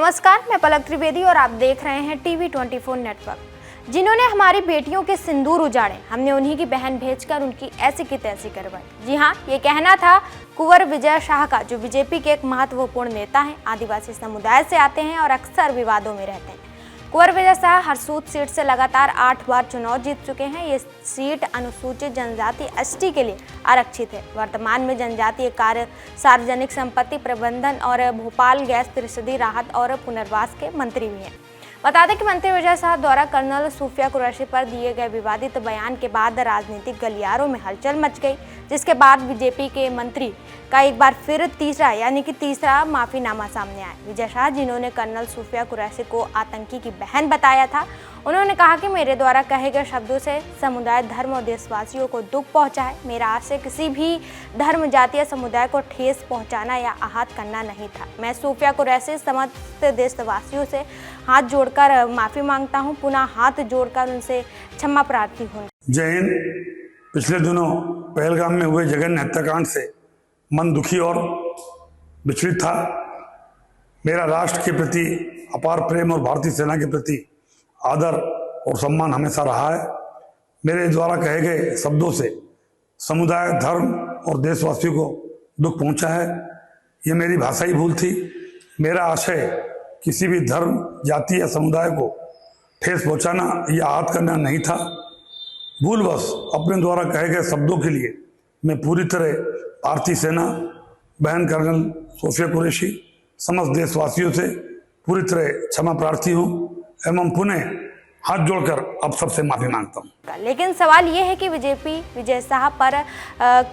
नमस्कार, मैं पलक त्रिवेदी और आप देख रहे हैं टीवी 24 नेटवर्क। जिन्होंने हमारी बेटियों के सिंदूर उजाड़े, हमने उन्हीं की बहन भेजकर उनकी ऐसी की तैसी करवाई। जी हाँ, ये कहना था कुंवर विजय शाह का, जो बीजेपी के एक महत्वपूर्ण नेता हैं, आदिवासी समुदाय से आते हैं और अक्सर विवादों में रहते हैं। कुंवर विजय शाह हरसूद सीट से लगातार 8 बार चुनाव जीत चुके हैं। ये सीट अनुसूचित जनजाति एसटी के लिए आरक्षित है। वर्तमान में जनजातीय कार्य, सार्वजनिक संपत्ति प्रबंधन और भोपाल गैस त्रिसदी राहत और पुनर्वास के मंत्री भी हैं। बता दें कि मंत्री विजय शाह द्वारा कर्नल सूफिया कुरैशी पर दिए गए विवादित बयान के बाद राजनीतिक गलियारों में हलचल मच गई, जिसके बाद बीजेपी के मंत्री का एक बार फिर तीसरा माफीनामा सामने आया। विजय शाह, जिन्होंने कर्नल सूफिया कुरैशी को आतंकी की बहन बताया था, उन्होंने कहा कि मेरे द्वारा कहे गए शब्दों से समुदाय, धर्म और देशवासियों को दुख पहुंचा है। मेरा आशय किसी भी धर्म, जाति या समुदाय को ठेस पहुंचाना या आहत करना नहीं था। मैं सूफिया कुरैशी समस्त देशवासियों से हाथ जोड़कर माफी मांगता हूं, पुनः हाथ जोड़कर उनसे क्षमा प्रार्थी हूं। जय हिंद। पिछले दिनों पहलगाम में हुए जघन्य हत्याकांड से मन दुखी और विचलित था। मेरा राष्ट्र के प्रति अपार प्रेम और भारतीय सेना के प्रति आदर और सम्मान हमेशा रहा है। मेरे द्वारा कहे गए शब्दों से समुदाय, धर्म और देशवासियों को दुख पहुंचा है। ये मेरी भाषाई भूल थी। मेरा आशय किसी भी धर्म, जाति या समुदाय को ठेस पहुंचाना या आहत करना नहीं था। भूलवश अपने द्वारा कहे गए शब्दों के लिए मैं पूरी तरह भारतीय सेना, बहन कर्नल सूफिया कुरैशी, समस्त देशवासियों से पूरी तरह क्षमा प्रार्थी हूँ एवं पुनः हाथ जोड़कर अब सबसे माफी मांगता हूँ। लेकिन सवाल ये है कि बीजेपी विजय शाह पर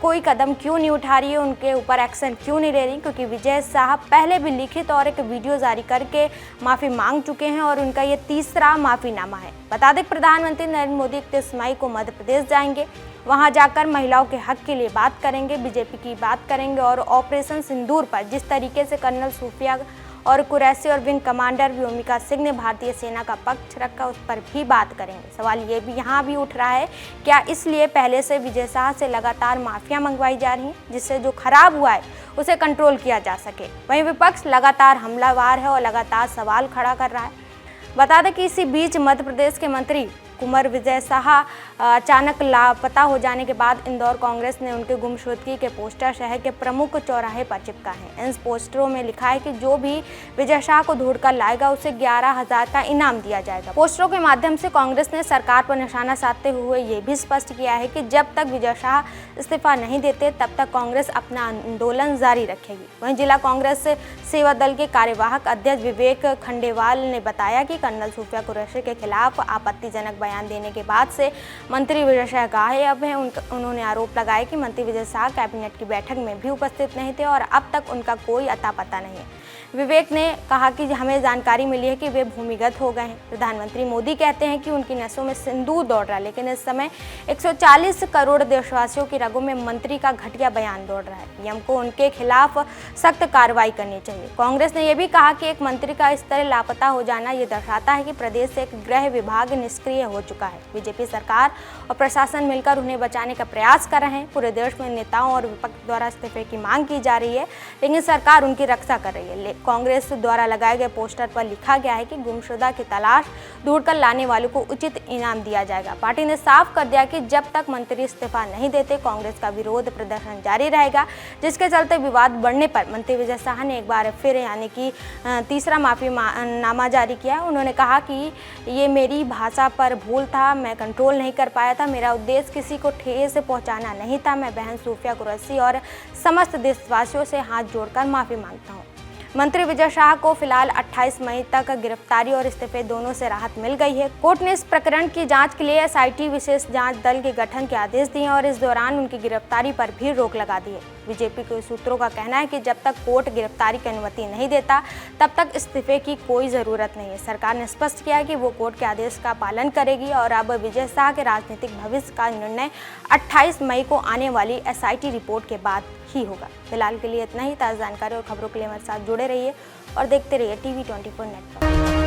कोई कदम क्यों नहीं उठा रही है, उनके ऊपर एक्शन क्यों नहीं ले रही, क्योंकि विजय शाह पहले भी लिखित और एक वीडियो जारी करके माफ़ी मांग चुके हैं और उनका ये तीसरा माफ़ीनामा है। बता दें, प्रधानमंत्री नरेंद्र मोदी 31 मई को मध्य प्रदेश जाएंगे। वहां जाकर महिलाओं के हक के लिए बात करेंगे, बीजेपी की बात करेंगे और ऑपरेशन सिंदूर पर जिस तरीके से कर्नल सूफिया और कुरैशी और विंग कमांडर व्योमिका सिंह ने भारतीय सेना का पक्ष रखा, उस पर भी बात करेंगे। सवाल ये भी यहाँ भी उठ रहा है, क्या इसलिए पहले से विजय शाह से लगातार माफिया मंगवाई जा रही हैं, जिससे जो खराब हुआ है उसे कंट्रोल किया जा सके। वहीं विपक्ष लगातार हमलावर है और लगातार सवाल खड़ा कर रहा है। बता दें कि इसी बीच मध्य प्रदेश के मंत्री कुंवर विजय शाह अचानक लापता हो जाने के बाद इंदौर कांग्रेस ने उनके गुमशुदगी के पोस्टर शहर के प्रमुख चौराहे पर चिपका है। इन पोस्टरों में लिखा है कि जो भी विजय शाह को ढूंढकर लाएगा उसे 11,000 का इनाम दिया जाएगा। पोस्टरों के माध्यम से कांग्रेस ने सरकार पर निशाना साधते हुए ये भी स्पष्ट किया है कि जब तक विजय शाह इस्तीफा नहीं देते तब तक कांग्रेस अपना आंदोलन जारी रखेगी। वहीं जिला कांग्रेस सेवा दल के कार्यवाहक अध्यक्ष विवेक खंडेवाल ने बताया कि कर्नल सूफिया कुरैशी के खिलाफ आपत्तिजनक बयान देने के बाद से मंत्री विजय शाह गायब हैं। उन्होंने आरोप लगाया कि मंत्री विजय शाह कैबिनेट की बैठक में भी उपस्थित नहीं थे और अब तक उनका कोई अता पता नहीं है। विवेक ने कहा कि हमें जानकारी मिली है कि वे भूमिगत हो गए हैं। प्रधानमंत्री मोदी कहते हैं कि उनकी नसों में सिंदूर दौड़ रहा है, लेकिन इस समय 140 करोड़ देशवासियों की रगों में मंत्री का घटिया बयान दौड़ रहा है। पीएम को उनके खिलाफ सख्त कार्रवाई करनी चाहिए। कांग्रेस ने यह भी कहा कि एक मंत्री का इस तरह लापता हो जाना ये दर्शाता है कि प्रदेश से एक गृह विभाग निष्क्रिय हो चुका है। बीजेपी सरकार और प्रशासन मिलकर उन्हें बचाने का प्रयास कर रहे हैं। पूरे देश में नेताओं और विपक्ष द्वारा इस्तीफे की मांग की जा रही है, लेकिन सरकार उनकी रक्षा कर रही है। कांग्रेस द्वारा लगाए गए पोस्टर पर लिखा गया है कि गुमशुदा की तलाश ढूंढकर लाने वालों को उचित इनाम दिया जाएगा। पार्टी ने साफ कर दिया कि जब तक मंत्री इस्तीफा नहीं देते कांग्रेस का विरोध प्रदर्शन जारी रहेगा, जिसके चलते विवाद बढ़ने पर मंत्री विजय शाह ने एक बार फिर तीसरा माफीनामा जारी किया। उन्होंने कहा कि ये मेरी भाषा पर भूल था, मैं कंट्रोल नहीं कर पाया था। मेरा उद्देश्य किसी को ठेस पहुंचाना नहीं था। मैं बहन सूफिया कुरैशी और समस्त देशवासियों से हाथ जोड़कर माफी मांगता हूँ। मंत्री विजय शाह को फिलहाल 28 मई तक गिरफ्तारी और इस्तीफे दोनों से राहत मिल गई है। कोर्ट ने इस प्रकरण की जांच के लिए एसआईटी विशेष जांच दल के गठन के आदेश दिए और इस दौरान उनकी गिरफ्तारी पर भी रोक लगा दी है। बीजेपी के सूत्रों का कहना है कि जब तक कोर्ट गिरफ्तारी की अनुमति नहीं देता तब तक इस्तीफे की कोई ज़रूरत नहीं है। सरकार ने स्पष्ट किया है कि वो कोर्ट के आदेश का पालन करेगी और अब विजय शाह के राजनीतिक भविष्य का निर्णय 28 मई को आने वाली एसआईटी रिपोर्ट के बाद ही होगा। फिलहाल के लिए इतना ही। ताज़ा जानकारी और खबरों के लिए हमारे साथ जुड़े रहिए और देखते रहिए टीवी 24 नेटवर्क।